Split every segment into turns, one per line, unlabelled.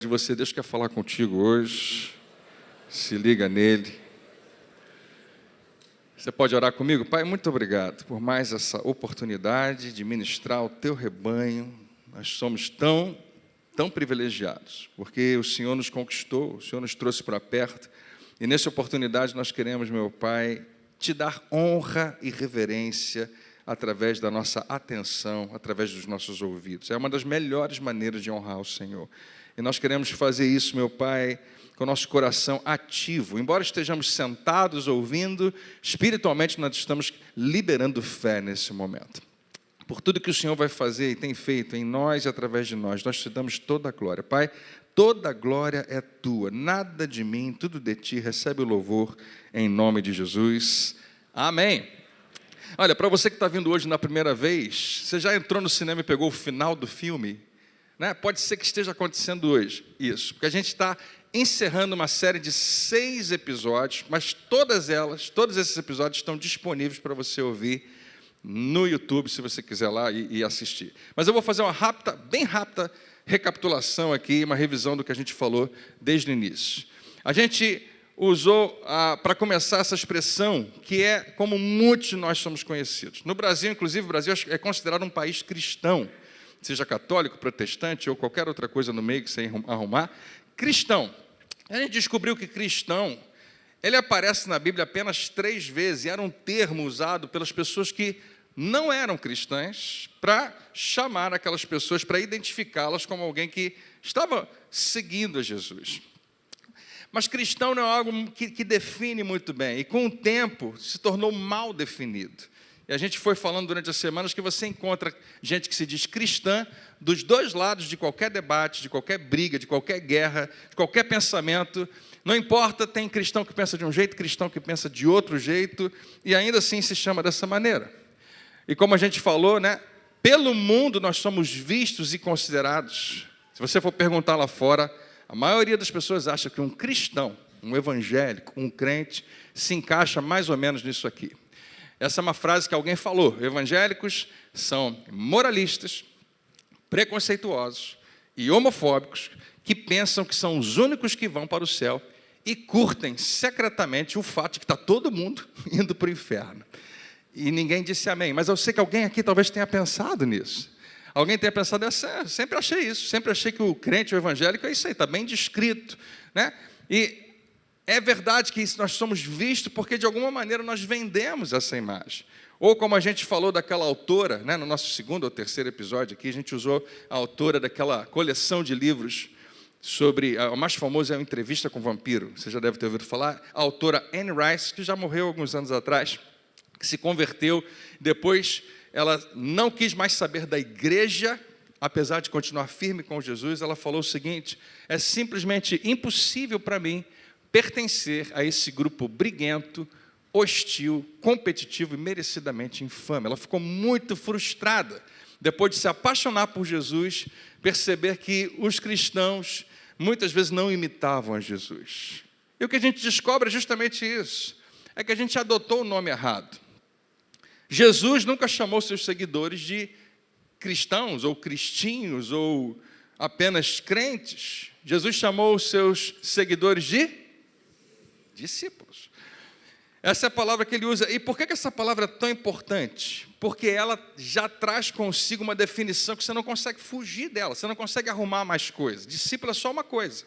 De você, Deus quer falar contigo hoje, se liga nele. Você pode orar comigo? Pai, muito obrigado por mais essa oportunidade de ministrar o teu rebanho. Nós somos tão privilegiados, porque o Senhor nos conquistou, o Senhor nos trouxe para perto, e nessa oportunidade nós queremos, meu Pai, te dar honra e reverência através da nossa atenção, através dos nossos ouvidos. É uma das melhores maneiras de honrar o Senhor. E nós queremos fazer isso, meu Pai, com o nosso coração ativo. Embora estejamos sentados ouvindo, espiritualmente nós estamos liberando fé nesse momento. Por tudo que o Senhor vai fazer e tem feito em nós e através de nós te damos toda a glória. Pai, toda a glória é tua, nada de mim, tudo de ti. Recebe o louvor em nome de Jesus. Amém. Olha, para você que está vindo hoje na primeira vez, você já entrou no cinema e pegou o final do filme? Né? Pode ser que esteja acontecendo hoje isso, porque a gente está encerrando uma série de 6 episódios, mas todos esses episódios estão disponíveis para você ouvir no YouTube, se você quiser lá e assistir. Mas eu vou fazer uma bem rápida recapitulação aqui, uma revisão do que a gente falou desde o início. A gente usou, para começar, essa expressão, que é como muitos de nós somos conhecidos. No Brasil, inclusive, o Brasil é considerado um país cristão, seja católico, protestante ou qualquer outra coisa no meio que você arrumar, cristão. A gente descobriu que cristão, ele aparece na Bíblia apenas 3 vezes, e era um termo usado pelas pessoas que não eram cristãs, para chamar aquelas pessoas, para identificá-las como alguém que estava seguindo a Jesus. Mas cristão não é algo que define muito bem, e com o tempo se tornou mal definido. E a gente foi falando durante as semanas que você encontra gente que se diz cristã dos dois lados de qualquer debate, de qualquer briga, de qualquer guerra, de qualquer pensamento. Não importa, tem cristão que pensa de um jeito, cristão que pensa de outro jeito, e ainda assim se chama dessa maneira. E como a gente falou, né, pelo mundo nós somos vistos e considerados. Se você for perguntar lá fora, a maioria das pessoas acha que um cristão, um evangélico, um crente, se encaixa mais ou menos nisso aqui. Essa é uma frase que alguém falou. Evangélicos são moralistas, preconceituosos e homofóbicos que pensam que são os únicos que vão para o céu e curtem secretamente o fato de que está todo mundo indo para o inferno. E ninguém disse amém. Mas eu sei que alguém aqui talvez tenha pensado nisso. Alguém tenha pensado, sempre achei isso, sempre achei que o crente, o evangélico, é isso aí, está bem descrito, né? E é verdade que nós somos vistos porque, de alguma maneira, nós vendemos essa imagem. Ou, como a gente falou daquela autora, né, no nosso 2º ou 3º episódio aqui, a gente usou a autora daquela coleção de livros sobre, o mais famoso é a Entrevista com o Vampiro, você já deve ter ouvido falar, a autora Anne Rice, que já morreu alguns anos atrás, que se converteu, depois ela não quis mais saber da igreja, apesar de continuar firme com Jesus. Ela falou o seguinte: é simplesmente impossível para mim pertencer a esse grupo briguento, hostil, competitivo e merecidamente infame. Ela ficou muito frustrada, depois de se apaixonar por Jesus, perceber que os cristãos muitas vezes não imitavam a Jesus. E o que a gente descobre é justamente isso, é que a gente adotou o nome errado. Jesus nunca chamou seus seguidores de cristãos, ou cristinhos, ou apenas crentes. Jesus chamou os seus seguidores de discípulos. Essa é a palavra que ele usa. E por que essa palavra é tão importante? Porque ela já traz consigo uma definição que você não consegue fugir dela, você não consegue arrumar mais coisas. Discípulo é só uma coisa.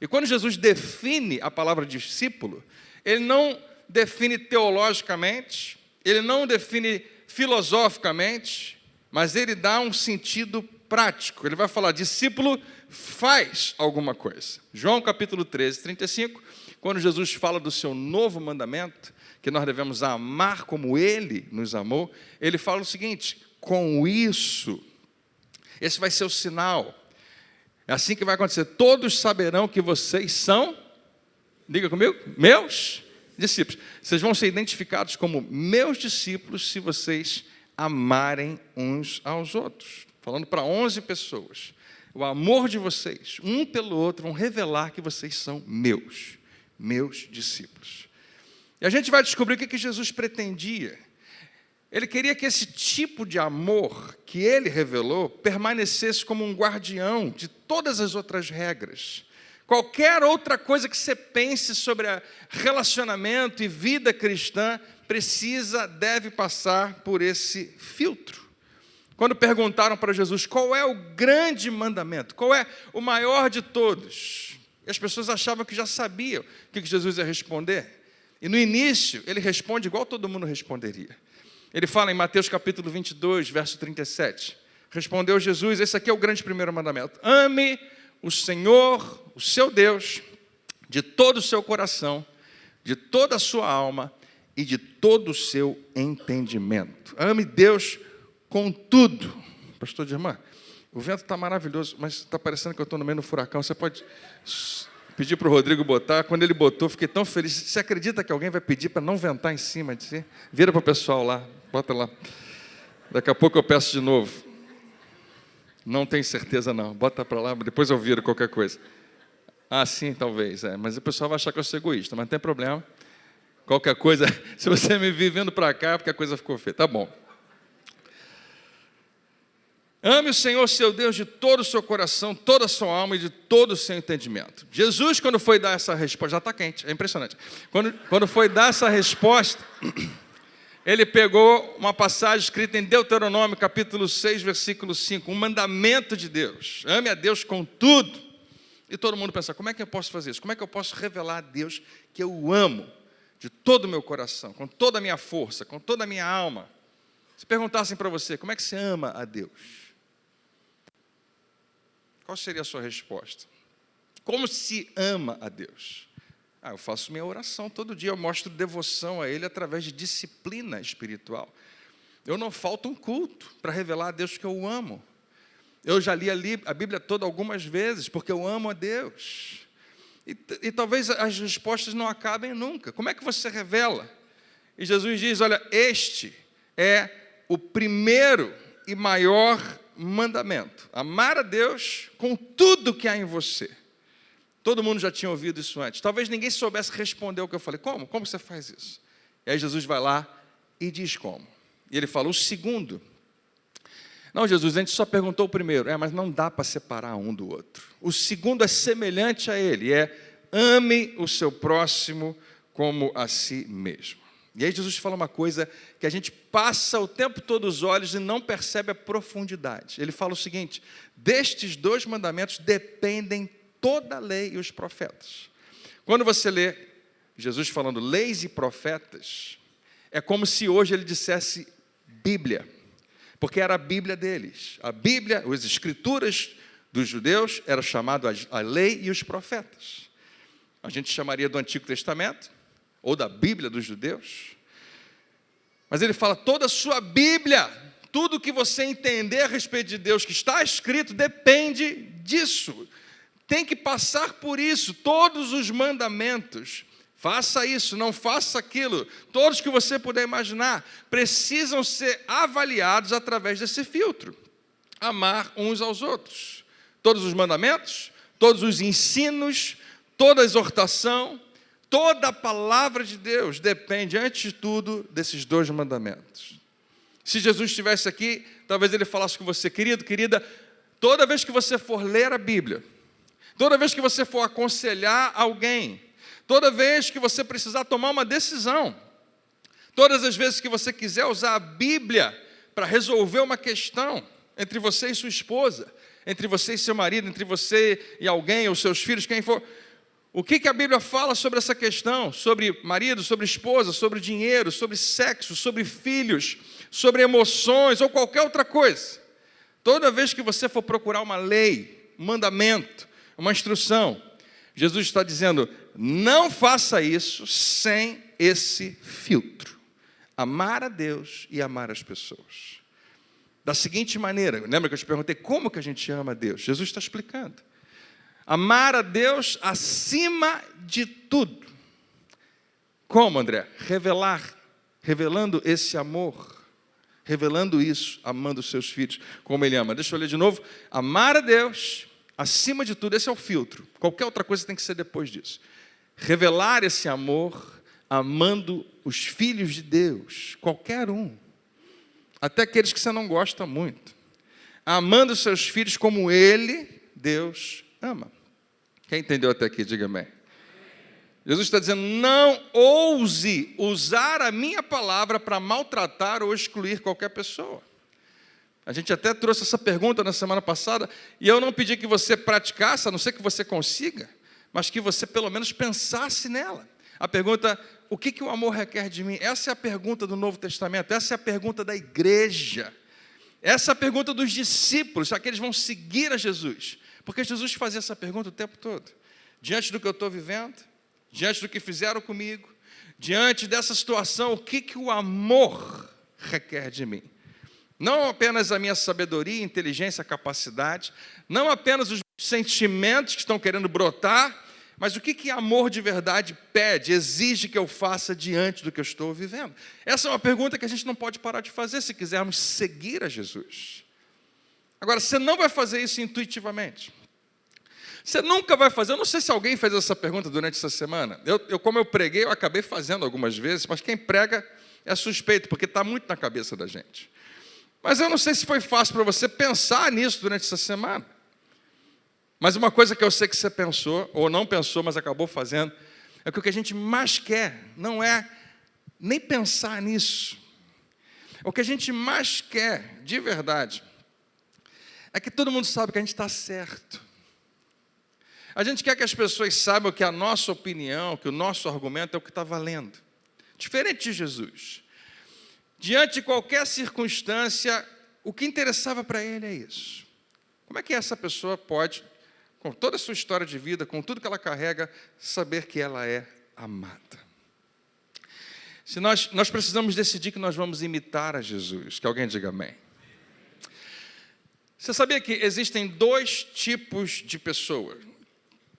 E quando Jesus define a palavra discípulo, ele não define teologicamente, ele não define filosoficamente, mas ele dá um sentido prático. Ele vai falar: discípulo faz alguma coisa. João capítulo 13, 35, quando Jesus fala do seu novo mandamento, que nós devemos amar como ele nos amou, ele fala o seguinte: com isso, esse vai ser o sinal, é assim que vai acontecer, todos saberão que vocês são, diga comigo, meus discípulos. Vocês vão ser identificados como meus discípulos se vocês amarem uns aos outros. Falando para 11 pessoas, o amor de vocês, um pelo outro, vão revelar que vocês são meus discípulos. E a gente vai descobrir o que Jesus pretendia. Ele queria que esse tipo de amor que ele revelou permanecesse como um guardião de todas as outras regras. Qualquer outra coisa que você pense sobre relacionamento e vida cristã deve passar por esse filtro. Quando perguntaram para Jesus qual é o grande mandamento, qual é o maior de todos, e as pessoas achavam que já sabiam o que Jesus ia responder. E no início, ele responde igual todo mundo responderia. Ele fala em Mateus capítulo 22, verso 37. Respondeu Jesus, esse aqui é o grande primeiro mandamento. Ame o Senhor, o seu Deus, de todo o seu coração, de toda a sua alma e de todo o seu entendimento. Ame Deus com tudo. Pastor Dirmar, o vento está maravilhoso, mas está parecendo que eu estou no meio do furacão. Você pode pedir para o Rodrigo botar. Quando ele botou, fiquei tão feliz. Você acredita que alguém vai pedir para não ventar em cima de si? Vira para o pessoal lá, bota lá. Daqui a pouco eu peço de novo. Não tenho certeza não, bota para lá, depois eu viro qualquer coisa. Ah, sim, talvez, mas o pessoal vai achar que eu sou egoísta, mas não tem problema. Qualquer coisa, se você me vir vindo para cá, porque a coisa ficou feia, tá bom. Ame o Senhor, seu Deus, de todo o seu coração, toda a sua alma e de todo o seu entendimento. Jesus, quando foi dar essa resposta, já está quente, é impressionante. Quando foi dar essa resposta, ele pegou uma passagem escrita em Deuteronômio, capítulo 6, versículo 5, um mandamento de Deus. Ame a Deus com tudo. E todo mundo pensa, como é que eu posso fazer isso? Como é que eu posso revelar a Deus que eu o amo de todo o meu coração, com toda a minha força, com toda a minha alma? Se perguntassem para você, como é que você ama a Deus? Qual seria a sua resposta? Como se ama a Deus? Eu faço minha oração todo dia, eu mostro devoção a Ele através de disciplina espiritual. Eu não falto um culto para revelar a Deus que eu o amo. Eu já li a Bíblia toda algumas vezes, porque eu amo a Deus. E talvez as respostas não acabem nunca. Como é que você revela? E Jesus diz, olha, este é o primeiro e maior mandamento. Amar a Deus com tudo que há em você. Todo mundo já tinha ouvido isso antes. Talvez ninguém soubesse responder o que eu falei. Como? Como você faz isso? E aí Jesus vai lá e diz como. E ele fala, o segundo. Não, Jesus, a gente só perguntou o primeiro. Mas não dá para separar um do outro. O segundo é semelhante a ele. Ame o seu próximo como a si mesmo. E aí Jesus fala uma coisa que a gente passa o tempo todo os olhos e não percebe a profundidade. Ele fala o seguinte, destes dois mandamentos dependem toda a lei e os profetas. Quando você lê Jesus falando leis e profetas, é como se hoje ele dissesse Bíblia, porque era a Bíblia deles. A Bíblia, as escrituras dos judeus, era chamado a lei e os profetas. A gente chamaria do Antigo Testamento, ou da Bíblia dos judeus. Mas ele fala, toda a sua Bíblia, tudo que você entender a respeito de Deus que está escrito, depende disso. Tem que passar por isso, todos os mandamentos. Faça isso, não faça aquilo. Todos que você puder imaginar, precisam ser avaliados através desse filtro. Amar uns aos outros. Todos os mandamentos, todos os ensinos, toda a exortação, toda a palavra de Deus depende, antes de tudo, desses dois mandamentos. Se Jesus estivesse aqui, talvez ele falasse com você, querido, querida, toda vez que você for ler a Bíblia, toda vez que você for aconselhar alguém, toda vez que você precisar tomar uma decisão, todas as vezes que você quiser usar a Bíblia para resolver uma questão entre você e sua esposa, entre você e seu marido, entre você e alguém, ou seus filhos, quem for, o que a Bíblia fala sobre essa questão? Sobre marido, sobre esposa, sobre dinheiro, sobre sexo, sobre filhos, sobre emoções ou qualquer outra coisa. Toda vez que você for procurar uma lei, um mandamento, uma instrução, Jesus está dizendo, não faça isso sem esse filtro. Amar a Deus e amar as pessoas. Da seguinte maneira, lembra que eu te perguntei como que a gente ama a Deus? Jesus está explicando. Amar a Deus acima de tudo. Como, André? Revelando esse amor, revelando isso, amando os seus filhos, como Ele ama. Deixa eu ler de novo. Amar a Deus acima de tudo, esse é o filtro. Qualquer outra coisa tem que ser depois disso. Revelar esse amor, amando os filhos de Deus, qualquer um. até aqueles que você não gosta muito, amando seus filhos como Ele, Deus, ama. Quem entendeu até aqui, diga amém. Jesus está dizendo, não ouse usar a minha palavra para maltratar ou excluir qualquer pessoa. A gente até trouxe essa pergunta na semana passada, e eu não pedi que você praticasse, a não ser que você consiga, mas que você pelo menos pensasse nela. A pergunta, o que o amor requer de mim? Essa é a pergunta do Novo Testamento, essa é a pergunta da igreja, essa é a pergunta dos discípulos, será que eles vão seguir a Jesus? Porque Jesus fazia essa pergunta o tempo todo. Diante do que eu estou vivendo, diante do que fizeram comigo, diante dessa situação, o que o amor requer de mim? Não apenas a minha sabedoria, inteligência, capacidade, não apenas os sentimentos que estão querendo brotar, mas o que amor de verdade pede, exige que eu faça diante do que eu estou vivendo? Essa é uma pergunta que a gente não pode parar de fazer se quisermos seguir a Jesus. Agora, você não vai fazer isso intuitivamente. Você nunca vai fazer, eu não sei se alguém fez essa pergunta durante essa semana. Como eu preguei, eu acabei fazendo algumas vezes, mas quem prega é suspeito, porque está muito na cabeça da gente. Mas eu não sei se foi fácil para você pensar nisso durante essa semana. Mas uma coisa que eu sei que você pensou, ou não pensou, mas acabou fazendo, é que o que a gente mais quer não é nem pensar nisso. O que a gente mais quer, de verdade, é que todo mundo saiba que a gente está certo. A gente quer que as pessoas saibam que a nossa opinião, que o nosso argumento é o que está valendo. Diferente de Jesus. Diante de qualquer circunstância, o que interessava para ele é isso. Como é que essa pessoa pode, com toda a sua história de vida, com tudo que ela carrega, saber que ela é amada? Se nós precisamos decidir que nós vamos imitar a Jesus. Que alguém diga amém. Você sabia que existem dois tipos de pessoas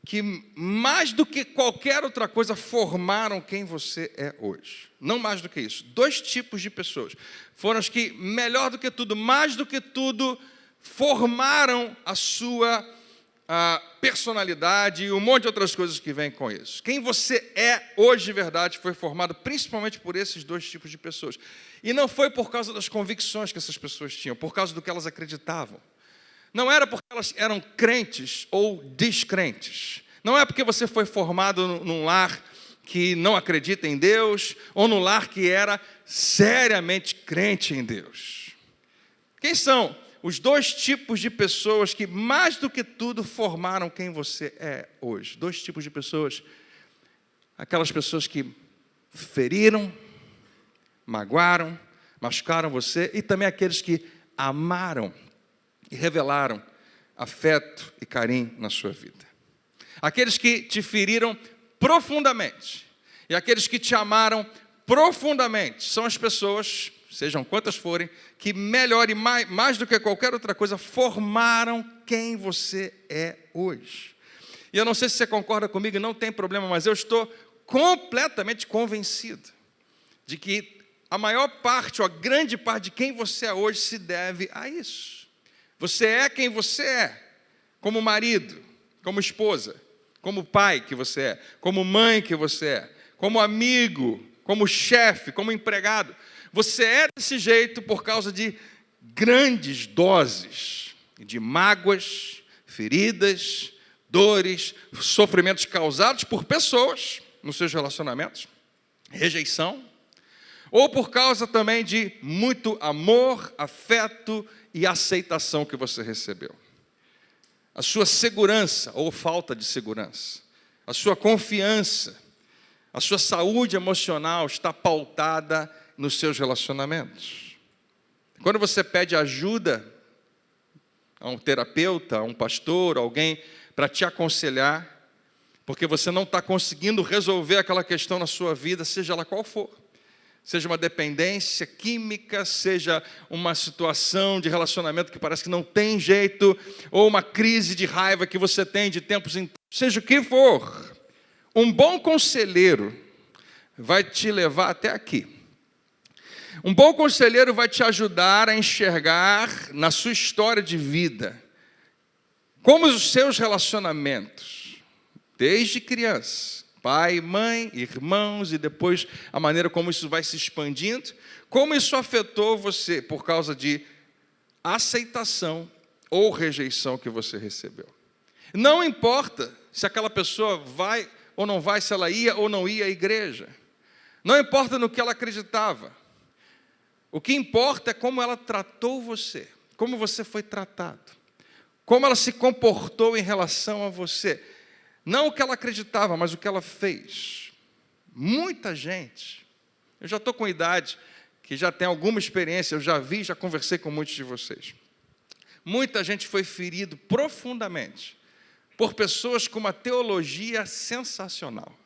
que mais do que qualquer outra coisa formaram quem você é hoje? Não mais do que isso. Dois tipos de pessoas foram os que, melhor do que tudo, mais do que tudo, formaram a sua personalidade e um monte de outras coisas que vêm com isso. Quem você é hoje de verdade foi formado principalmente por esses dois tipos de pessoas. E não foi por causa das convicções que essas pessoas tinham, por causa do que elas acreditavam. Não era porque elas eram crentes ou descrentes. Não é porque você foi formado num lar que não acredita em Deus, ou num lar que era seriamente crente em Deus. Quem são os dois tipos de pessoas que, mais do que tudo, formaram quem você é hoje? Dois tipos de pessoas. Aquelas pessoas que feriram, magoaram, machucaram você, e também aqueles que amaram e revelaram afeto e carinho na sua vida. Aqueles que te feriram profundamente e aqueles que te amaram profundamente são as pessoas, sejam quantas forem, que melhor e mais do que qualquer outra coisa formaram quem você é hoje. E eu não sei se você concorda comigo, não tem problema, mas eu estou completamente convencido de que a maior parte, ou a grande parte de quem você é hoje se deve a isso. Você é quem você é, como marido, como esposa, como pai que você é, como mãe que você é, como amigo, como chefe, como empregado. Você é desse jeito por causa de grandes doses de mágoas, feridas, dores, sofrimentos causados por pessoas nos seus relacionamentos, rejeição, ou por causa também de muito amor, afeto e aceitação que você recebeu. A sua segurança ou falta de segurança, a sua confiança, a sua saúde emocional está pautada nos seus relacionamentos. Quando você pede ajuda a um terapeuta, a um pastor, alguém para te aconselhar, porque você não está conseguindo resolver aquela questão na sua vida, seja ela qual for, seja uma dependência química, seja uma situação de relacionamento que parece que não tem jeito, ou uma crise de raiva que você tem de tempos em tempos, seja o que for, um bom conselheiro vai te levar até aqui. Um bom conselheiro vai te ajudar a enxergar na sua história de vida como os seus relacionamentos, desde criança, Pai, mãe, irmãos, e depois a maneira como isso vai se expandindo. Como isso afetou você por causa de aceitação ou rejeição que você recebeu. Não importa se aquela pessoa vai ou não vai, se ela ia ou não ia à igreja. Não importa no que ela acreditava. O que importa é como ela tratou você, como você foi tratado, como ela se comportou em relação a você. Não o que ela acreditava, mas o que ela fez. Muita gente, eu já estou com idade, que já tem alguma experiência, eu já vi, já conversei com muitos de vocês. Muita gente foi ferido profundamente por pessoas com uma teologia sensacional,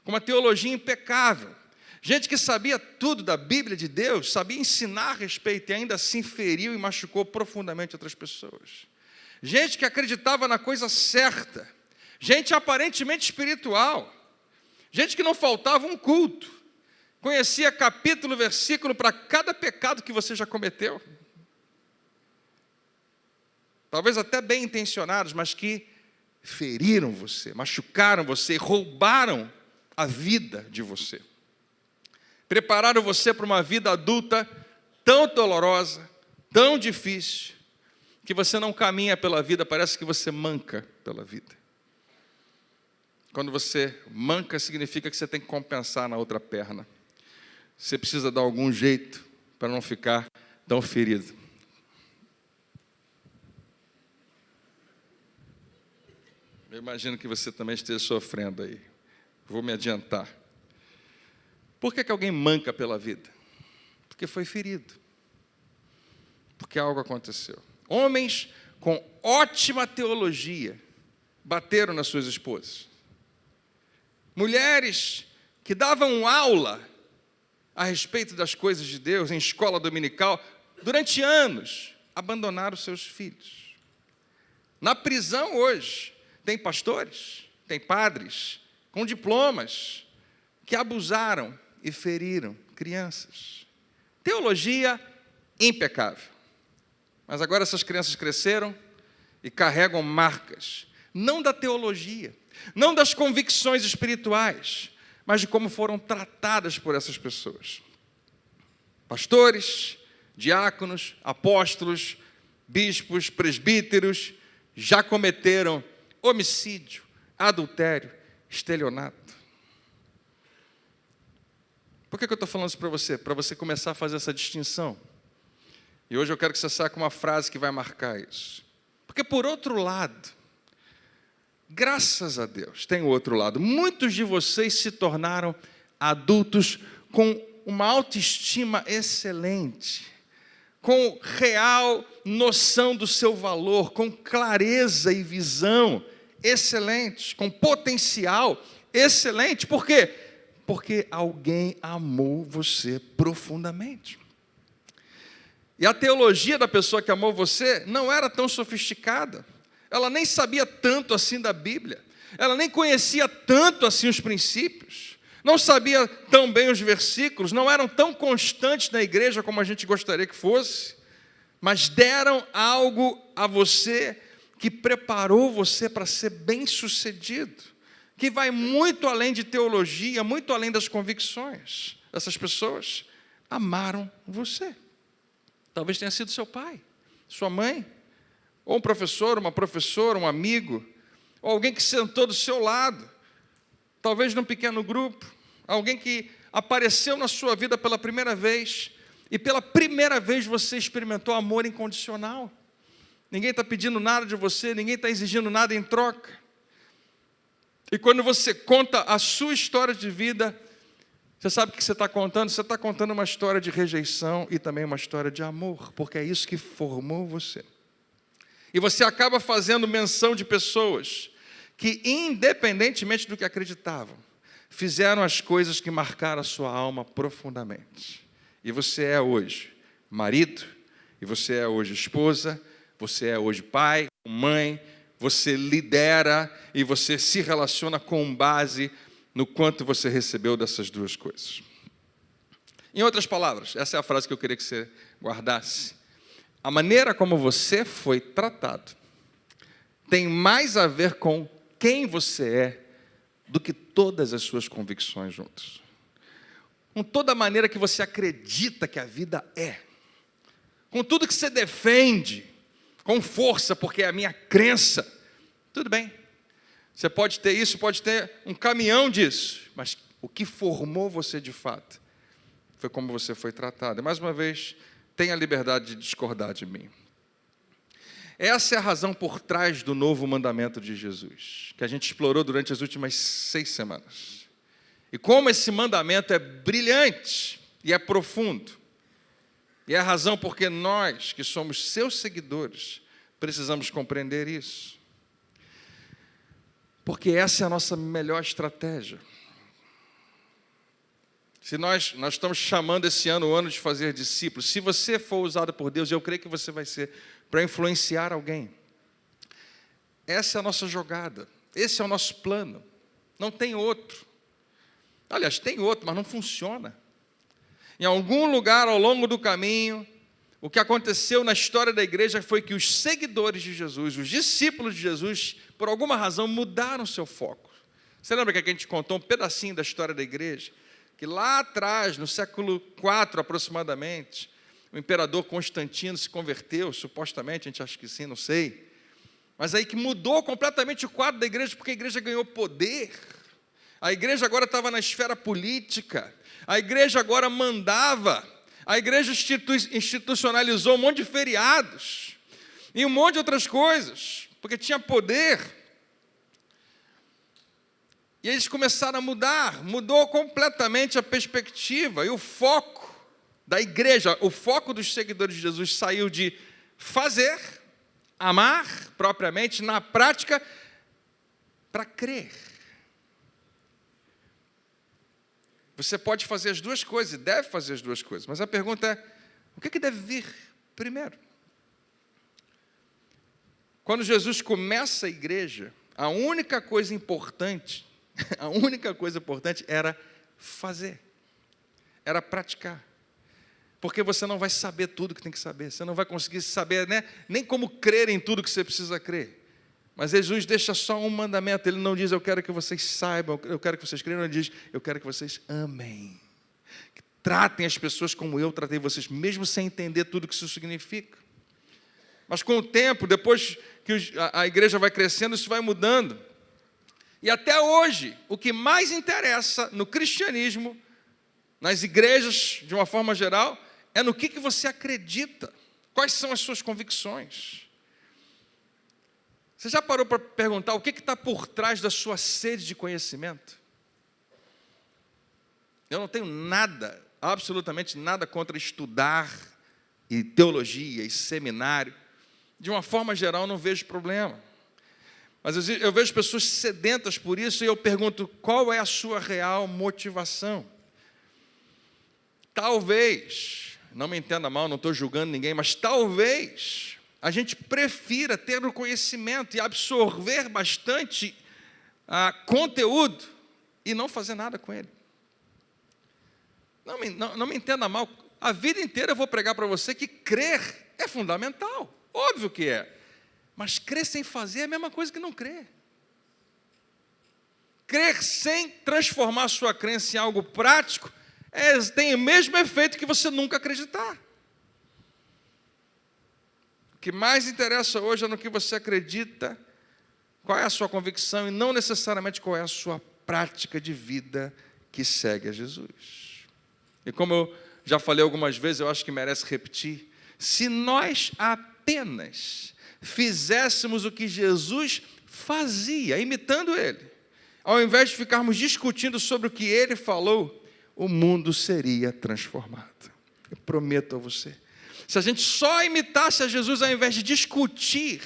com uma teologia impecável. Gente que sabia tudo da Bíblia de Deus, sabia ensinar a respeito e ainda assim feriu e machucou profundamente outras pessoas. Gente que acreditava na coisa certa, gente aparentemente espiritual, gente que não faltava um culto, conhecia capítulo, versículo para cada pecado que você já cometeu. Talvez até bem intencionados, mas que feriram você, machucaram você, roubaram a vida de você. Prepararam você para uma vida adulta tão dolorosa, tão difícil, que você não caminha pela vida, parece que você manca pela vida. Quando você manca, significa que você tem que compensar na outra perna. Você precisa dar algum jeito para não ficar tão ferido. Eu imagino que você também esteja sofrendo aí. Vou me adiantar. Por que alguém manca pela vida? Porque foi ferido. Porque algo aconteceu. Homens com ótima teologia bateram nas suas esposas. Mulheres que davam aula a respeito das coisas de Deus em escola dominical, durante anos, abandonaram seus filhos. Na prisão hoje, tem pastores, tem padres com diplomas que abusaram e feriram crianças. Teologia impecável. Mas agora essas crianças cresceram e carregam marcas, não da teologia, não das convicções espirituais, mas de como foram tratadas por essas pessoas. Pastores, diáconos, apóstolos, bispos, presbíteros, já cometeram homicídio, adultério, estelionato. Por que eu estou falando isso para você? Para você começar a fazer essa distinção. E hoje eu quero que você saia com uma frase que vai marcar isso. Porque por outro lado, graças a Deus, tem o outro lado. Muitos de vocês se tornaram adultos com uma autoestima excelente, com real noção do seu valor, com clareza e visão excelentes, com potencial excelente. Por quê? Porque alguém amou você profundamente. E a teologia da pessoa que amou você não era tão sofisticada. Ela nem sabia tanto assim da Bíblia. Ela nem conhecia tanto assim os princípios. Não sabia tão bem os versículos. Não eram tão constantes na igreja como a gente gostaria que fosse. Mas deram algo a você que preparou você para ser bem-sucedido. Que vai muito além de teologia, muito além das convicções. Essas pessoas amaram você. Talvez tenha sido seu pai, sua mãe, ou um professor, uma professora, um amigo, ou alguém que sentou do seu lado, talvez num pequeno grupo, alguém que apareceu na sua vida pela primeira vez, e pela primeira vez você experimentou amor incondicional. Ninguém está pedindo nada de você, ninguém está exigindo nada em troca. E quando você conta a sua história de vida, você sabe o que você está contando? Você está contando uma história de rejeição e também uma história de amor, porque é isso que formou você. E você acaba fazendo menção de pessoas que, independentemente do que acreditavam, fizeram as coisas que marcaram a sua alma profundamente. E você é hoje marido, e você é hoje esposa, você é hoje pai, mãe, você lidera e você se relaciona com base no quanto você recebeu dessas duas coisas. Em outras palavras, essa é a frase que eu queria que você guardasse. A maneira como você foi tratado tem mais a ver com quem você é do que todas as suas convicções juntas. Com toda a maneira que você acredita que a vida é. Com tudo que você defende, com força, porque é a minha crença. Tudo bem. Você pode ter isso, pode ter um caminhão disso, mas o que formou você de fato foi como você foi tratado. E mais uma vez, tenha a liberdade de discordar de mim. Essa é a razão por trás do novo mandamento de Jesus, que a gente explorou durante as últimas 6 semanas. E como esse mandamento é brilhante e é profundo. E é a razão porque nós, que somos seus seguidores, precisamos compreender isso. Porque essa é a nossa melhor estratégia. Se nós estamos chamando esse ano o ano de fazer discípulos, se você for usado por Deus, eu creio que você vai ser para influenciar alguém. Essa é a nossa jogada, esse é o nosso plano, não tem outro. Aliás, tem outro, mas não funciona. Em algum lugar ao longo do caminho, o que aconteceu na história da igreja foi que os seguidores de Jesus, os discípulos de Jesus, por alguma razão mudaram seu foco. Você lembra que a gente contou um pedacinho da história da igreja? Que lá atrás, no século IV aproximadamente, o imperador Constantino se converteu, supostamente, a gente acha que sim, não sei. Mas aí que mudou completamente o quadro da igreja, porque a igreja ganhou poder. A igreja agora estava na esfera política. A igreja agora mandava. A igreja institucionalizou um monte de feriados. E um monte de outras coisas, porque tinha poder. E eles começaram a mudar. Mudou completamente a perspectiva e o foco da igreja, o foco dos seguidores de Jesus saiu de fazer, amar propriamente, na prática, para crer. Você pode fazer as duas coisas, e deve fazer as duas coisas, mas a pergunta é, o que deve vir primeiro? Quando Jesus começa a igreja, a única coisa importante era fazer, era praticar. Porque você não vai saber tudo que tem que saber, você não vai conseguir saber, né, nem como crer em tudo que você precisa crer. Mas Jesus deixa só um mandamento, ele não diz, eu quero que vocês saibam, eu quero que vocês creiam, ele diz, eu quero que vocês amem. Que tratem as pessoas como eu tratei vocês, mesmo sem entender tudo que isso significa. Mas com o tempo, depois que a igreja vai crescendo, isso vai mudando. E até hoje, o que mais interessa no cristianismo, nas igrejas, de uma forma geral, é no que você acredita. Quais são as suas convicções? Você já parou para perguntar o que está por trás da sua sede de conhecimento? Eu não tenho nada, absolutamente nada contra estudar e teologia e seminário. De uma forma geral, não vejo problema. Mas eu vejo pessoas sedentas por isso e eu pergunto, qual é a sua real motivação? Talvez, não me entenda mal, não estou julgando ninguém, mas talvez a gente prefira ter o conhecimento e absorver bastante conteúdo e não fazer nada com ele. Não me entenda mal, a vida inteira eu vou pregar para você que crer é fundamental, óbvio que é, mas crer sem fazer é a mesma coisa que não crer. Crer sem transformar a sua crença em algo prático tem o mesmo efeito que você nunca acreditar. O que mais interessa hoje é no que você acredita, qual é a sua convicção e não necessariamente qual é a sua prática de vida que segue a Jesus. E como eu já falei algumas vezes, eu acho que merece repetir, se nós apenas fizéssemos o que Jesus fazia, imitando Ele, ao invés de ficarmos discutindo sobre o que Ele falou, o mundo seria transformado. Eu prometo a você. Se a gente só imitasse a Jesus ao invés de discutir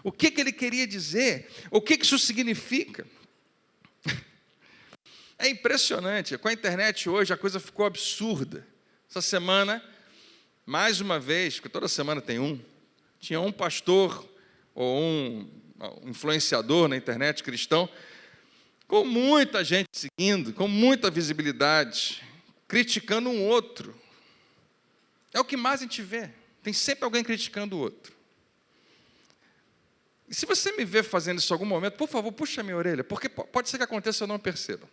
o que Ele queria dizer, o que isso significa. É impressionante. Com a internet hoje a coisa ficou absurda. Essa semana, mais uma vez, porque toda semana tem tinha um pastor ou um influenciador na internet cristão, com muita gente seguindo, com muita visibilidade, criticando um outro. É o que mais a gente vê. Tem sempre alguém criticando o outro. E se você me ver fazendo isso em algum momento, por favor, puxa a minha orelha, porque pode ser que aconteça e eu não perceba.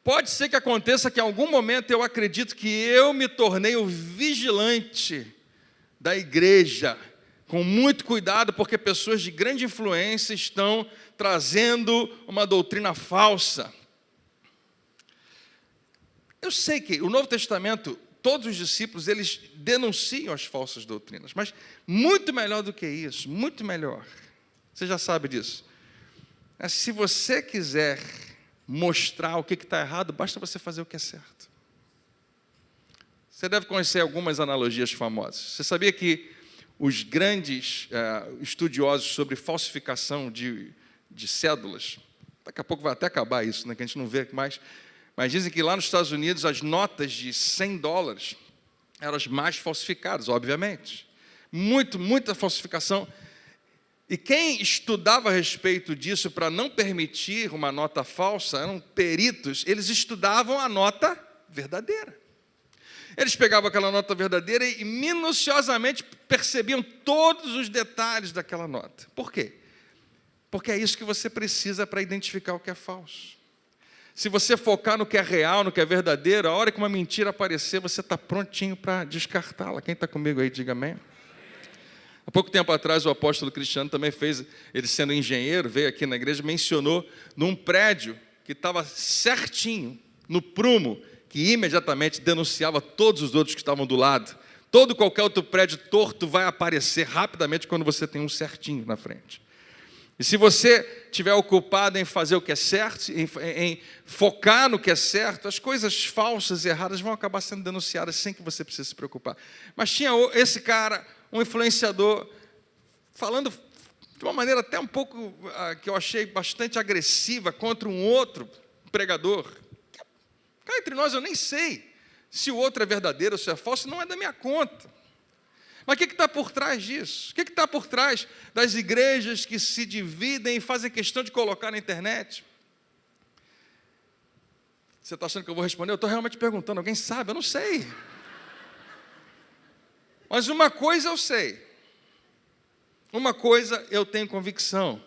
Pode ser que aconteça que em algum momento eu acredito que eu me tornei o vigilante da igreja, com muito cuidado, porque pessoas de grande influência estão trazendo uma doutrina falsa. Eu sei que o Novo Testamento, todos os discípulos, eles denunciam as falsas doutrinas, mas muito melhor do que isso, muito melhor. Você já sabe disso. Se você quiser mostrar o que está errado, basta você fazer o que é certo. Você deve conhecer algumas analogias famosas. Você sabia que os grandes estudiosos sobre falsificação de cédulas, daqui a pouco vai até acabar isso, né, que a gente não vê mais, mas dizem que lá nos Estados Unidos as notas de $100 eram as mais falsificadas, obviamente. Muita falsificação. E quem estudava a respeito disso para não permitir uma nota falsa, eram peritos, eles estudavam a nota verdadeira. Eles pegavam aquela nota verdadeira e minuciosamente percebiam todos os detalhes daquela nota. Por quê? Porque é isso que você precisa para identificar o que é falso. Se você focar no que é real, no que é verdadeiro, a hora que uma mentira aparecer, você está prontinho para descartá-la. Quem está comigo aí, diga amém. Há pouco tempo atrás, o apóstolo Cristiano também fez, ele sendo engenheiro, veio aqui na igreja, mencionou num prédio que estava certinho, no prumo, que imediatamente denunciava todos os outros que estavam do lado. Qualquer outro prédio torto vai aparecer rapidamente quando você tem um certinho na frente. E se você estiver ocupado em fazer o que é certo, em focar no que é certo, as coisas falsas e erradas vão acabar sendo denunciadas sem que você precise se preocupar. Mas tinha esse cara, um influenciador, falando de uma maneira até um pouco, que eu achei bastante agressiva, contra um outro pregador. Cá entre nós, eu nem sei se o outro é verdadeiro ou se é falso, não é da minha conta. Mas o que está por trás disso? O que está por trás das igrejas que se dividem e fazem questão de colocar na internet? Você está achando que eu vou responder? Eu estou realmente perguntando. Alguém sabe? Eu não sei. Mas uma coisa eu sei. Uma coisa eu tenho convicção.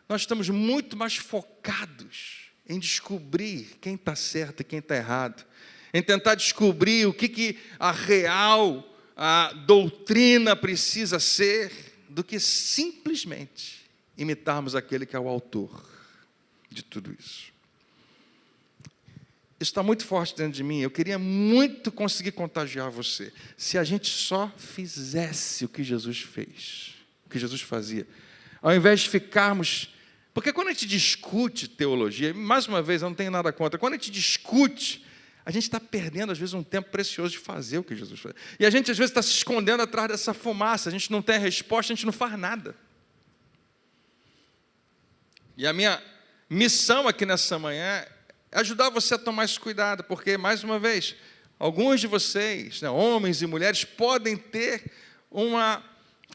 Nós estamos muito mais focados em descobrir quem está certo e quem está errado. Em tentar descobrir o que a real a doutrina precisa ser, do que simplesmente imitarmos aquele que é o autor de tudo isso. Isso está muito forte dentro de mim. Eu queria muito conseguir contagiar você. Se a gente só fizesse o que Jesus fez, o que Jesus fazia, ao invés de ficarmos... Porque quando a gente discute teologia, mais uma vez, eu não tenho nada contra, quando a gente discute, a gente está perdendo, às vezes, um tempo precioso de fazer o que Jesus fez. E a gente, às vezes, está se escondendo atrás dessa fumaça. A gente não tem a resposta, a gente não faz nada. E a minha missão aqui nessa manhã é ajudar você a tomar esse cuidado, porque, mais uma vez, alguns de vocês, né, homens e mulheres, podem ter uma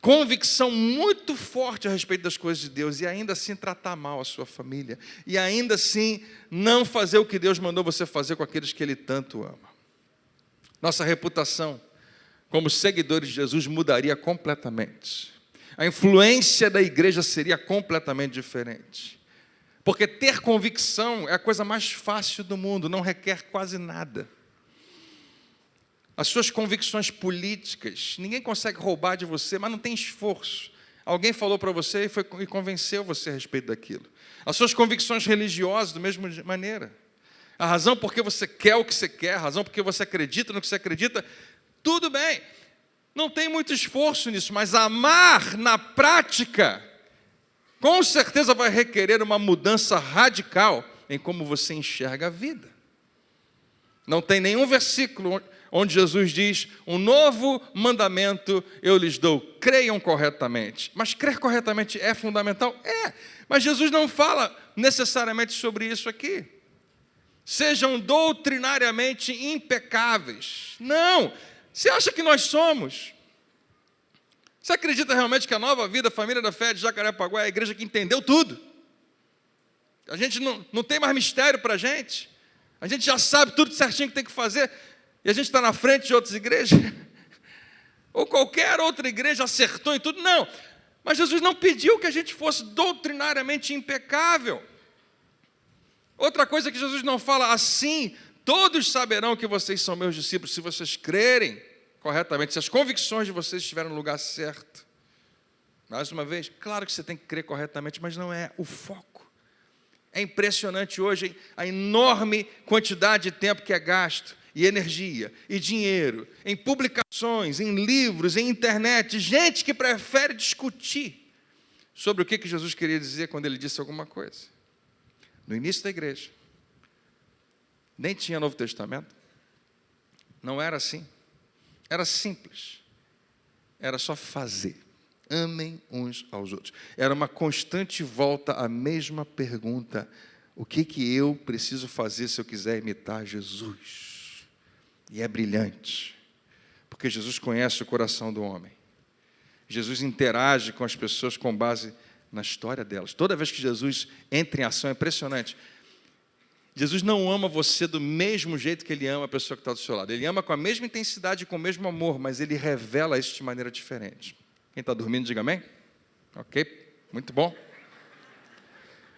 convicção muito forte a respeito das coisas de Deus e ainda assim tratar mal a sua família e ainda assim não fazer o que Deus mandou você fazer com aqueles que Ele tanto ama. Nossa reputação como seguidores de Jesus mudaria completamente. A influência da igreja seria completamente diferente. Porque ter convicção é a coisa mais fácil do mundo, não requer quase nada. As suas convicções políticas, ninguém consegue roubar de você, mas não tem esforço. Alguém falou para você e convenceu você a respeito daquilo. As suas convicções religiosas, da mesma maneira. A razão por que você quer o que você quer, a razão por que você acredita no que você acredita, tudo bem. Não tem muito esforço nisso, mas amar na prática, com certeza vai requerer uma mudança radical em como você enxerga a vida. Não tem nenhum versículo onde Jesus diz, um novo mandamento eu lhes dou, creiam corretamente. Mas crer corretamente é fundamental? É, mas Jesus não fala necessariamente sobre isso aqui. Sejam doutrinariamente impecáveis. Não, você acha que nós somos? Você acredita realmente que a Nova Vida, a Família da Fé de Jacarepaguá é a igreja que entendeu tudo? A gente não tem mais mistério para a gente gente já sabe tudo certinho que tem que fazer, e a gente está na frente de outras igrejas? Ou qualquer outra igreja acertou em tudo? Não, Mas Jesus não pediu que a gente fosse doutrinariamente impecável. Outra coisa que Jesus não fala, assim, todos saberão que vocês são meus discípulos, se vocês crerem corretamente, se as convicções de vocês estiverem no lugar certo. Mais uma vez, claro que você tem que crer corretamente, mas não é o foco. É impressionante hoje a enorme quantidade de tempo que é gasto, e energia, e dinheiro, em publicações, em livros, em internet, gente que prefere discutir sobre o que Jesus queria dizer quando ele disse alguma coisa. No início da igreja, nem tinha Novo Testamento, não era assim, era simples, era só fazer, amem uns aos outros, era uma constante volta à mesma pergunta, o que eu preciso fazer se eu quiser imitar Jesus? E é brilhante, porque Jesus conhece o coração do homem. Jesus interage com as pessoas com base na história delas. Toda vez que Jesus entra em ação, é impressionante. Jesus não ama você do mesmo jeito que ele ama a pessoa que está do seu lado. Ele ama com a mesma intensidade e com o mesmo amor, mas ele revela isso de maneira diferente. Quem está dormindo, diga amém. Ok, muito bom.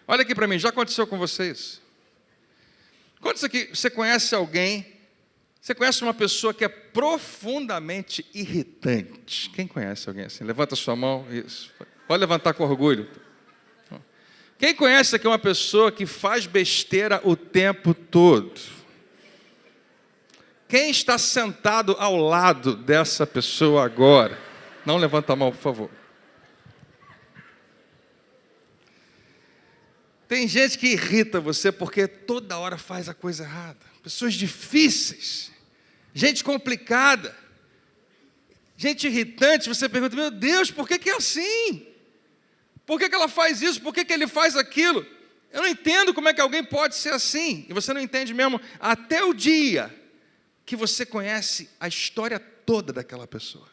Olha aqui para mim, já aconteceu com vocês? Quantos aqui, você conhece alguém... Você conhece uma pessoa que é profundamente irritante? Quem conhece alguém assim? Levanta sua mão. Isso. Pode levantar com orgulho. Quem conhece aqui uma pessoa que faz besteira o tempo todo? Quem está sentado ao lado dessa pessoa agora? Não levanta a mão, por favor. Tem gente que irrita você porque toda hora faz a coisa errada. Pessoas difíceis. Gente complicada, gente irritante, você pergunta, meu Deus, por que é assim? Por que ela faz isso? Por que ele faz aquilo? Eu não entendo como é que alguém pode ser assim. E você não entende mesmo até o dia que você conhece a história toda daquela pessoa.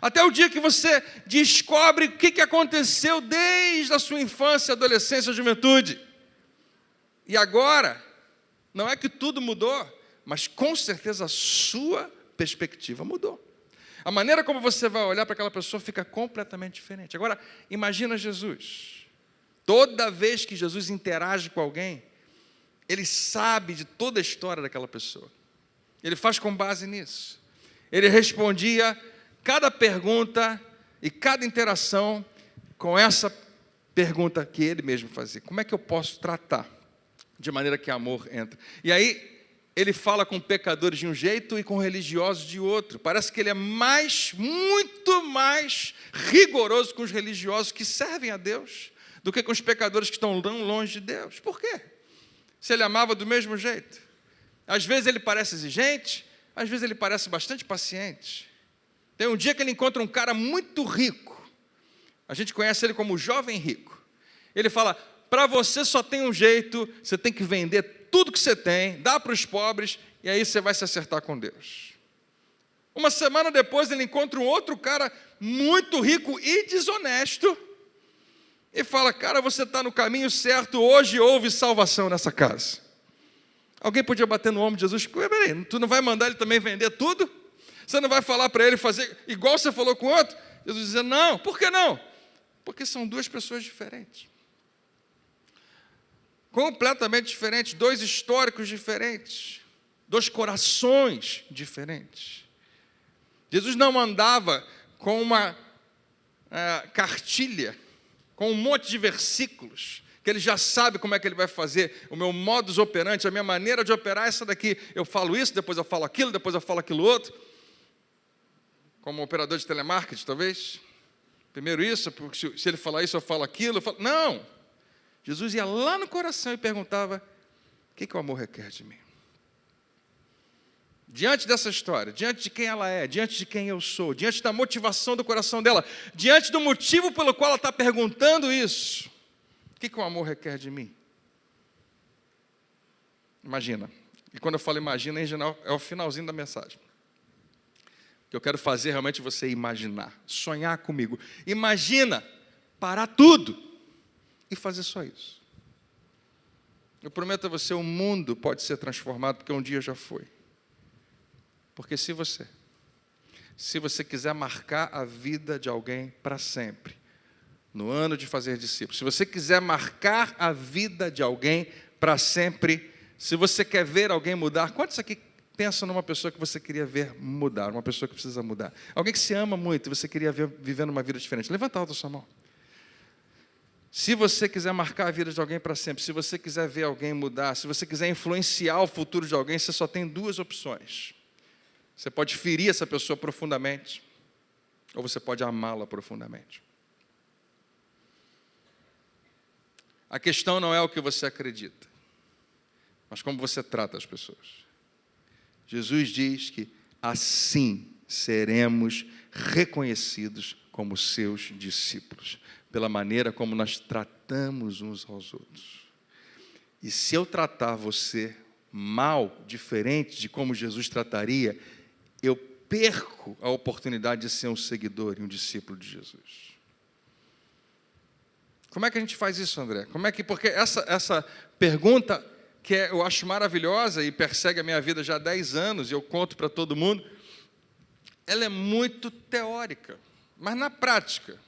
Até o dia que você descobre o que aconteceu desde a sua infância, adolescência, juventude. E agora, não é que tudo mudou, mas com certeza a sua perspectiva mudou. A maneira como você vai olhar para aquela pessoa fica completamente diferente. Agora, imagina Jesus. Toda vez que Jesus interage com alguém, ele sabe de toda a história daquela pessoa. Ele faz com base nisso. Ele respondia cada pergunta e cada interação com essa pergunta que ele mesmo fazia. Como é que eu posso tratar de maneira que amor entra? E aí, ele fala com pecadores de um jeito e com religiosos de outro. Parece que ele é muito mais rigoroso com os religiosos que servem a Deus do que com os pecadores que estão tão longe de Deus. Por quê? Se ele amava do mesmo jeito. Às vezes ele parece exigente, às vezes ele parece bastante paciente. Tem um dia que ele encontra um cara muito rico. A gente conhece ele como o jovem rico. Ele fala, para você só tem um jeito, você tem que vender tudo que você tem, dá para os pobres, e aí você vai se acertar com Deus. Uma semana depois, ele encontra um outro cara muito rico e desonesto, e fala, cara, você está no caminho certo, hoje houve salvação nessa casa. Alguém podia bater no ombro de Jesus, peraí, tu não vai mandar ele também vender tudo? Você não vai falar para ele fazer igual você falou com o outro? Jesus dizia, não, por que não? Porque são duas pessoas diferentes. Completamente diferentes, dois históricos diferentes, dois corações diferentes. Jesus não andava com uma cartilha, com um monte de versículos, que ele já sabe como é que ele vai fazer, o meu modus operandi, a minha maneira de operar é essa daqui, eu falo isso, depois eu falo aquilo, depois eu falo aquilo outro, como operador de telemarketing talvez, primeiro isso, porque se ele falar isso eu falo aquilo, não! Jesus ia lá no coração e perguntava, o que o amor requer de mim? Diante dessa história, diante de quem ela é, diante de quem eu sou, diante da motivação do coração dela, diante do motivo pelo qual ela está perguntando isso, o que o amor requer de mim? Imagina. E quando eu falo imagina, em geral, é o finalzinho da mensagem. Que eu quero fazer realmente você imaginar, sonhar comigo. Imagina parar tudo e fazer só isso. Eu prometo a você, o mundo pode ser transformado, porque um dia já foi. Porque se você quiser marcar a vida de alguém para sempre, no ano de fazer discípulos, se você quiser marcar a vida de alguém para sempre, se você quer ver alguém mudar, quantos aqui pensam numa pessoa que você queria ver mudar, uma pessoa que precisa mudar? Alguém que se ama muito e você queria ver vivendo uma vida diferente? Levanta alto a sua mão. Se você quiser marcar a vida de alguém para sempre, se você quiser ver alguém mudar, se você quiser influenciar o futuro de alguém, você só tem duas opções. Você pode ferir essa pessoa profundamente, ou você pode amá-la profundamente. A questão não é o que você acredita, mas como você trata as pessoas. Jesus diz que assim seremos reconhecidos como seus discípulos, pela maneira como nós tratamos uns aos outros. E se eu tratar você mal, diferente de como Jesus trataria, eu perco a oportunidade de ser um seguidor e um discípulo de Jesus. Como é que a gente faz isso, André? Porque essa pergunta, que eu acho maravilhosa e persegue a minha vida já há 10 anos, e eu conto para todo mundo, ela é muito teórica, mas na prática,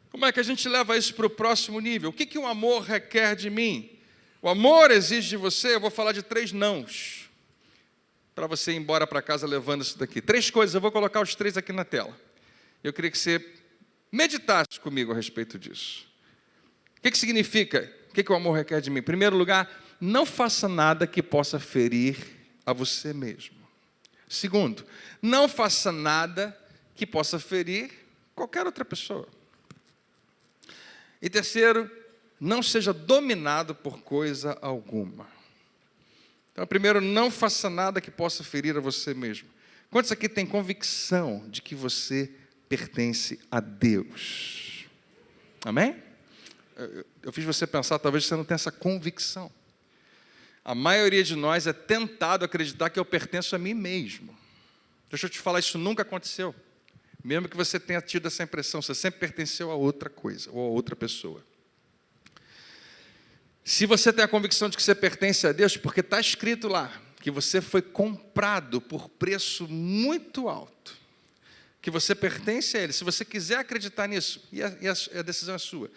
como é que a gente leva isso para o próximo nível? O que o amor requer de mim? O amor exige de você, eu vou falar de 3 nãos, para você ir embora para casa levando isso daqui. 3 coisas, eu vou colocar os 3 aqui na tela. Eu queria que você meditasse comigo a respeito disso. O que significa? O que o amor requer de mim? Em primeiro lugar, não faça nada que possa ferir a você mesmo. Segundo, não faça nada que possa ferir qualquer outra pessoa. E terceiro, não seja dominado por coisa alguma. Então, primeiro, não faça nada que possa ferir a você mesmo. Quantos aqui têm convicção de que você pertence a Deus? Amém? Eu fiz você pensar, talvez você não tenha essa convicção. A maioria de nós é tentado acreditar que eu pertenço a mim mesmo. Deixa eu te falar, isso nunca aconteceu. Mesmo que você tenha tido essa impressão, você sempre pertenceu a outra coisa, ou a outra pessoa. Se você tem a convicção de que você pertence a Deus, porque está escrito lá, que você foi comprado por preço muito alto, que você pertence a Ele. Se você quiser acreditar nisso, e a decisão é sua,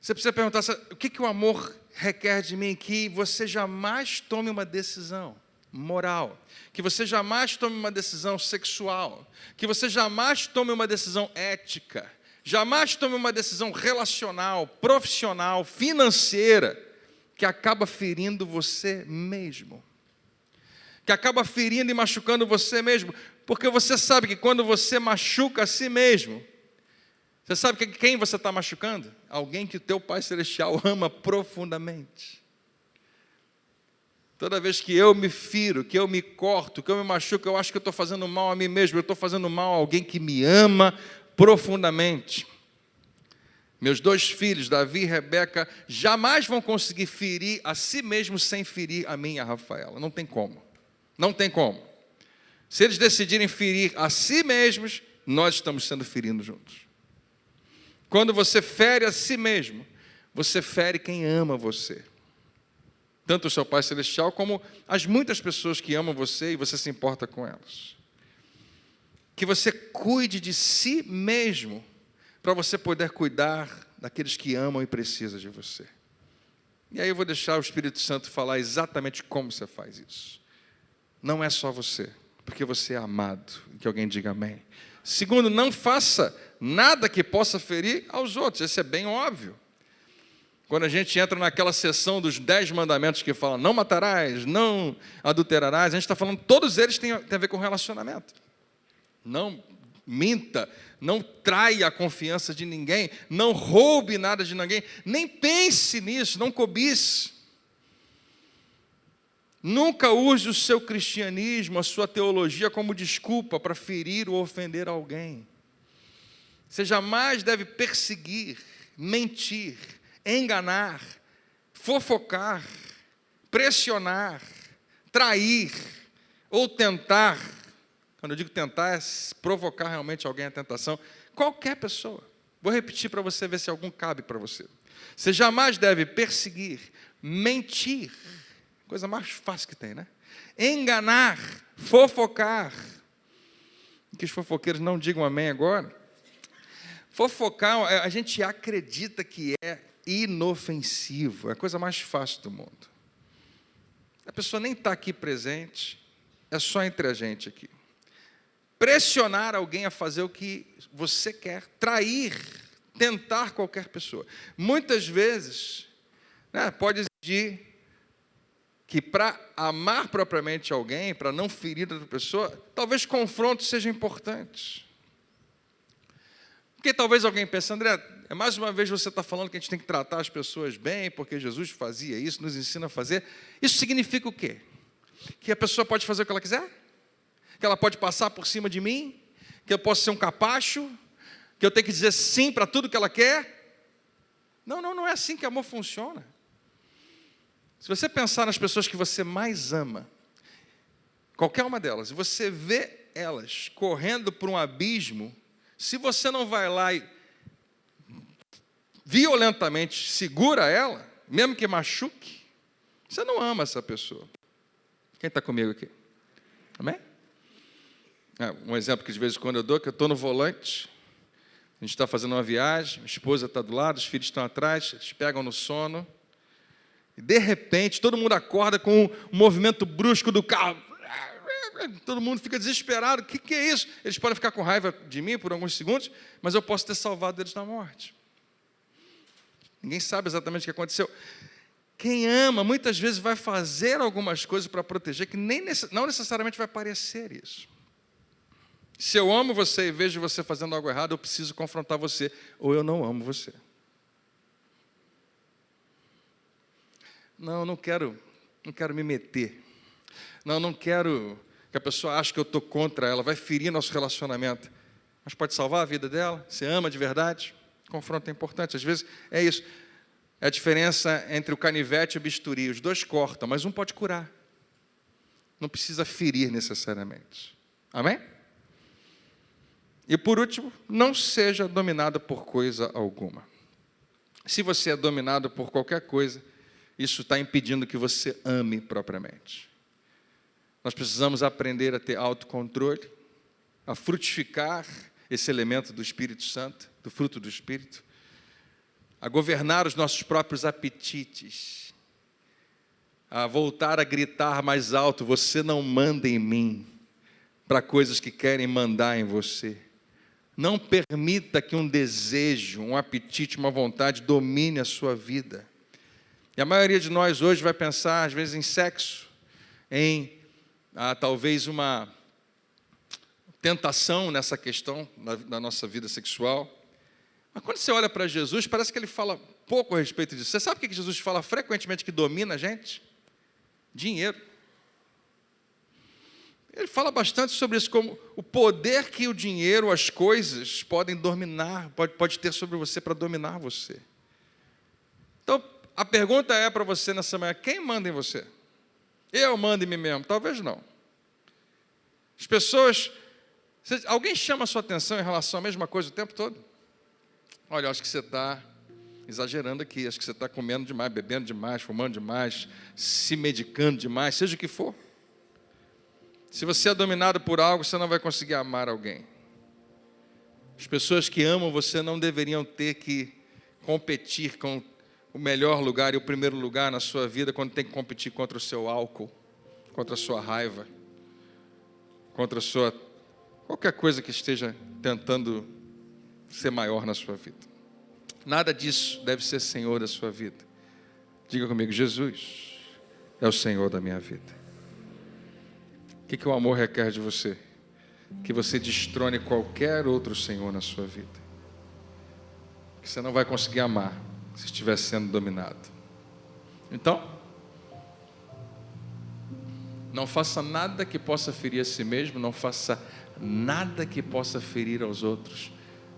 você precisa perguntar, o que o amor requer de mim? Que você jamais tome uma decisão moral, que você jamais tome uma decisão sexual, que você jamais tome uma decisão ética, jamais tome uma decisão relacional, profissional, financeira, que acaba ferindo você mesmo, que acaba ferindo e machucando você mesmo, porque você sabe que quando você machuca a si mesmo, você sabe quem você está machucando? Alguém que o teu Pai Celestial ama profundamente. Toda vez que eu me firo, que eu me corto, que eu me machuco, eu acho que eu estou fazendo mal a mim mesmo, eu estou fazendo mal a alguém que me ama profundamente. Meus 2 filhos, Davi e Rebeca, jamais vão conseguir ferir a si mesmos sem ferir a mim e a Rafaela. Não tem como. Não tem como. Se eles decidirem ferir a si mesmos, nós estamos sendo feridos juntos. Quando você fere a si mesmo, você fere quem ama você. Tanto o seu Pai Celestial, como as muitas pessoas que amam você e você se importa com elas. Que você cuide de si mesmo, para você poder cuidar daqueles que amam e precisam de você. E aí eu vou deixar o Espírito Santo falar exatamente como você faz isso. Não é só você, porque você é amado. Que alguém diga amém. Segundo, não faça nada que possa ferir aos outros. Esse é bem óbvio. Quando a gente entra naquela seção dos 10 mandamentos que falam não matarás, não adulterarás, a gente está falando, todos eles têm a ver com relacionamento. Não minta, não traia a confiança de ninguém, não roube nada de ninguém, nem pense nisso, não cobice. Nunca use o seu cristianismo, a sua teologia como desculpa para ferir ou ofender alguém. Você jamais deve perseguir, mentir, enganar, fofocar, pressionar, trair ou tentar. Quando eu digo tentar, é provocar realmente alguém à tentação. Qualquer pessoa. Vou repetir para você ver se algum cabe para você. Você jamais deve perseguir, mentir, coisa mais fácil que tem, né? Enganar, fofocar. Que os fofoqueiros não digam amém agora. Fofocar, a gente acredita que é inofensivo, é a coisa mais fácil do mundo. A pessoa nem está aqui presente, é só entre a gente aqui. Pressionar alguém a fazer o que você quer, trair, tentar qualquer pessoa. Muitas vezes, pode exigir que para amar propriamente alguém, para não ferir outra pessoa, talvez confrontos sejam importantes. Porque talvez alguém pense, André, mais uma vez você está falando que a gente tem que tratar as pessoas bem, porque Jesus fazia isso, nos ensina a fazer. Isso significa o quê? Que a pessoa pode fazer o que ela quiser? Que ela pode passar por cima de mim? Que eu posso ser um capacho? Que eu tenho que dizer sim para tudo que ela quer? Não é assim que amor funciona. Se você pensar nas pessoas que você mais ama, qualquer uma delas, e você vê elas correndo por um abismo, se você não vai lá e violentamente segura ela, mesmo que machuque, você não ama essa pessoa. Quem está comigo aqui? Amém? Um exemplo que de vez em quando eu dou, que eu estou no volante, a gente está fazendo uma viagem, minha esposa está do lado, os filhos estão atrás, eles pegam no sono, e de repente todo mundo acorda com um movimento brusco do carro. Todo mundo fica desesperado. O que é isso? Eles podem ficar com raiva de mim por alguns segundos, mas eu posso ter salvado eles da morte. Ninguém sabe exatamente o que aconteceu. Quem ama, muitas vezes vai fazer algumas coisas para proteger, que não necessariamente vai parecer isso. Se eu amo você e vejo você fazendo algo errado, eu preciso confrontar você, ou eu não amo você. Não quero me meter. Não quero que a pessoa ache que eu estou contra ela, vai ferir nosso relacionamento. Mas pode salvar a vida dela? Você ama de verdade? Confronto é importante. Às vezes é isso. É a diferença entre o canivete e o bisturi. Os dois cortam, mas um pode curar. Não precisa ferir necessariamente. Amém? E por último, não seja dominado por coisa alguma. Se você é dominado por qualquer coisa, isso está impedindo que você ame propriamente. Nós precisamos aprender a ter autocontrole, a frutificar esse elemento do Espírito Santo, do fruto do Espírito, a governar os nossos próprios apetites, a voltar a gritar mais alto, você não manda em mim, para coisas que querem mandar em você. Não permita que um desejo, um apetite, uma vontade domine a sua vida. E a maioria de nós hoje vai pensar, às vezes, em sexo, em talvez uma tentação nessa questão da nossa vida sexual. Mas quando você olha para Jesus, parece que ele fala pouco a respeito disso. Você sabe o que Jesus fala frequentemente que domina a gente? Dinheiro. Ele fala bastante sobre isso, como o poder que o dinheiro, as coisas, podem dominar, pode ter sobre você para dominar você. Então, a pergunta é para você nessa manhã, quem manda em você? Eu mando em mim mesmo? Talvez não. As pessoas, alguém chama a sua atenção em relação à mesma coisa o tempo todo? Olha, acho que você está exagerando aqui, acho que você está comendo demais, bebendo demais, fumando demais, se medicando demais, seja o que for. Se você é dominado por algo, você não vai conseguir amar alguém. As pessoas que amam você não deveriam ter que competir com o melhor lugar e o primeiro lugar na sua vida quando tem que competir contra o seu álcool, contra a sua raiva, contra a sua qualquer coisa que esteja tentando ser maior na sua vida. Nada disso deve ser Senhor da sua vida. Diga comigo, Jesus é o Senhor da minha vida. O que o amor requer de você? Que você destrone qualquer outro Senhor na sua vida. Que você não vai conseguir amar se estiver sendo dominado. Então, não faça nada que possa ferir a si mesmo, não faça nada que possa ferir aos outros.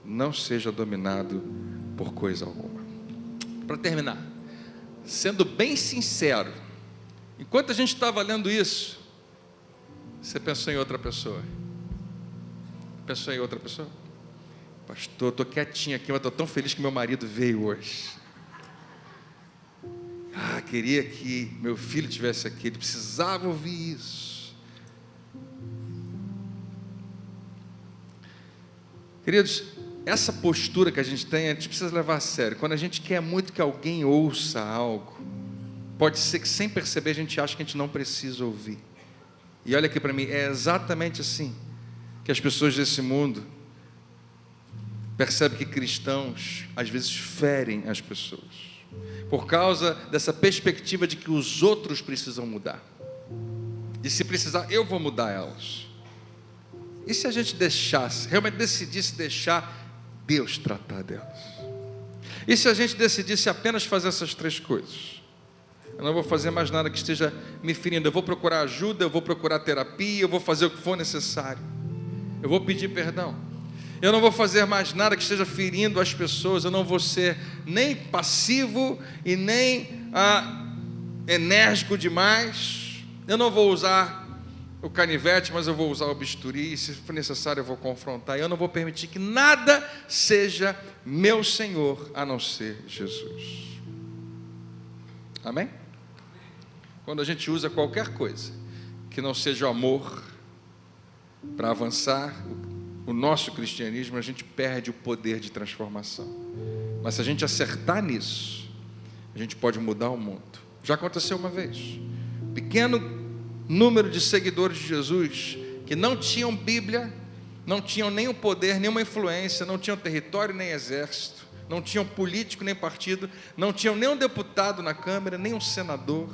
Não seja dominado por coisa alguma. Para terminar, sendo bem sincero, enquanto a gente estava lendo isso, você pensou em outra pessoa? Pensou em outra pessoa? Pastor, estou quietinho aqui, mas estou tão feliz que meu marido veio hoje. Queria que meu filho estivesse aqui, ele precisava ouvir isso. Queridos, essa postura que a gente tem, a gente precisa levar a sério. Quando a gente quer muito que alguém ouça algo, pode ser que sem perceber a gente acha que a gente não precisa ouvir. E olha aqui para mim, é exatamente assim que as pessoas desse mundo percebem que cristãos às vezes ferem as pessoas, por causa dessa perspectiva de que os outros precisam mudar. E se precisar, eu vou mudar elas. E se a gente deixasse, realmente decidisse deixar Deus tratar delas? E se a gente decidisse apenas fazer essas 3 coisas? Eu não vou fazer mais nada que esteja me ferindo. Eu vou procurar ajuda, eu vou procurar terapia, eu vou fazer o que for necessário. Eu vou pedir perdão. Eu não vou fazer mais nada que esteja ferindo as pessoas. Eu não vou ser nem passivo e nem enérgico demais. Eu não vou usar o canivete, mas eu vou usar o bisturi. E se for necessário eu vou confrontar. Eu não vou permitir que nada seja meu Senhor, a não ser Jesus. Amém? Quando a gente usa qualquer coisa que não seja o amor para avançar o nosso cristianismo, a gente perde o poder de transformação. Mas se a gente acertar nisso, a gente pode mudar o mundo. Já aconteceu uma vez. Pequeno número de seguidores de Jesus que não tinham Bíblia, não tinham nem o poder, nenhuma influência, não tinham território nem exército, não tinham político nem partido, não tinham nem um deputado na Câmara, nem um senador,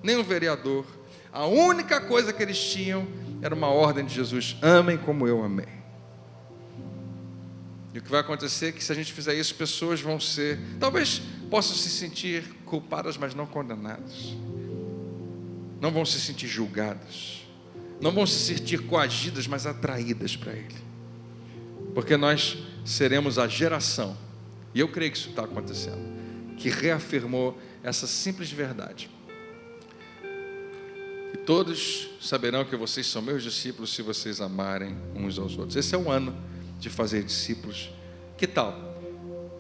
nem um vereador. A única coisa que eles tinham era uma ordem de Jesus: amem como eu amei. E o que vai acontecer é que se a gente fizer isso, pessoas vão ser, talvez possam se sentir culpadas, mas não condenadas. Não vão se sentir julgadas. Não vão se sentir coagidas, mas atraídas para Ele. Porque nós seremos a geração, e eu creio que isso está acontecendo, que reafirmou essa simples verdade: e todos saberão que vocês são meus discípulos se vocês amarem uns aos outros. Esse é o ano de fazer discípulos. Que tal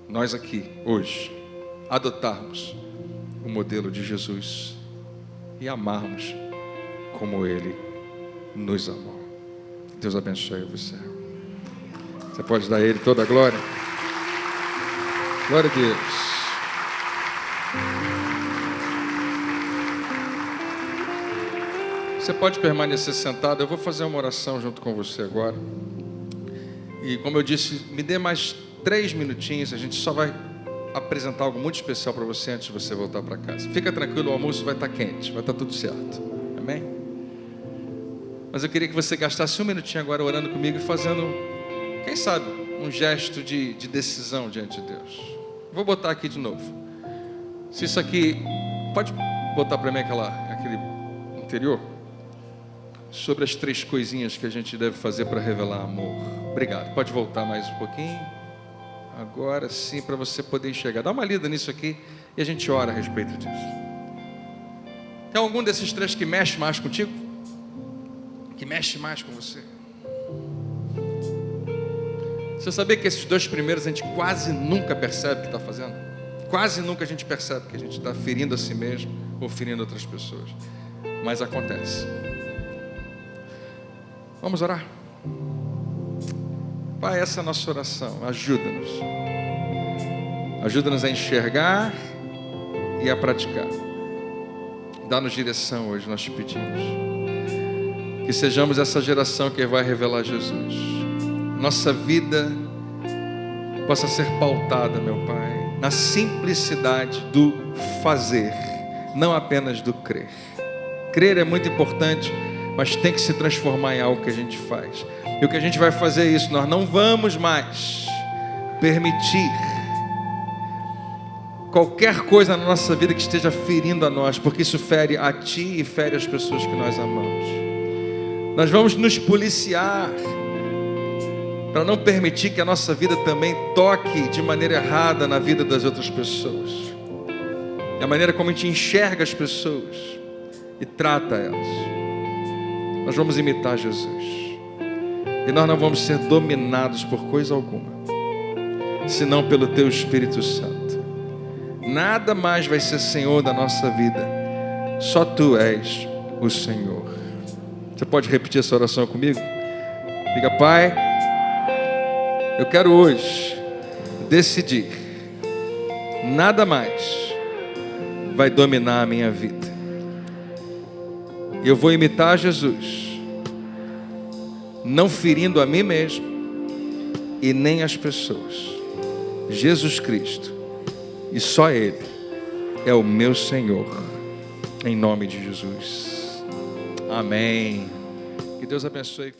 nós aqui, hoje, adotarmos o modelo de Jesus e amarmos como Ele nos amou? Deus abençoe você. Você pode dar a Ele toda a glória? Glória a Deus. Você pode permanecer sentado. Eu vou fazer uma oração junto com você agora. E como eu disse, me dê mais 3 minutinhos. A gente só vai apresentar algo muito especial para você antes de você voltar para casa. Fica tranquilo, o almoço vai estar quente, vai estar tudo certo. Amém? Mas eu queria que você gastasse 1 minutinho agora orando comigo e fazendo, quem sabe, um gesto de decisão diante de Deus. Vou botar aqui de novo. Se isso aqui, pode botar para mim aquele interior? Sobre as 3 coisinhas que a gente deve fazer para revelar amor. Obrigado. Pode voltar mais um pouquinho. Agora sim, para você poder enxergar. Dá uma lida nisso aqui e a gente ora a respeito disso. Tem algum desses 3 que mexe mais contigo? Que mexe mais com você? Você sabia que esses 2 primeiros a gente quase nunca percebe que está fazendo? Quase nunca a gente percebe que a gente está ferindo a si mesmo ou ferindo outras pessoas. Mas acontece. Vamos orar? Pai, essa é a nossa oração. Ajuda-nos. Ajuda-nos a enxergar e a praticar. Dá-nos direção hoje, nós te pedimos. Que sejamos essa geração que vai revelar Jesus. Nossa vida possa ser pautada, meu Pai, na simplicidade do fazer, não apenas do crer. Crer é muito importante, mas tem que se transformar em algo que a gente faz. E o que a gente vai fazer é isso: nós não vamos mais permitir qualquer coisa na nossa vida que esteja ferindo a nós, porque isso fere a Ti e fere as pessoas que nós amamos. Nós vamos nos policiar para não permitir que a nossa vida também toque de maneira errada na vida das outras pessoas. É a maneira como a gente enxerga as pessoas e trata elas. Nós vamos imitar Jesus. E nós não vamos ser dominados por coisa alguma, senão pelo Teu Espírito Santo. Nada mais vai ser Senhor da nossa vida. Só Tu és o Senhor. Você pode repetir essa oração comigo? Diga: Pai, Eu quero hoje decidir, nada mais vai dominar a minha vida. Eu vou imitar Jesus, não ferindo a mim mesmo e nem as pessoas. Jesus Cristo, e só Ele, é o meu Senhor, em nome de Jesus. Amém. Que Deus abençoe.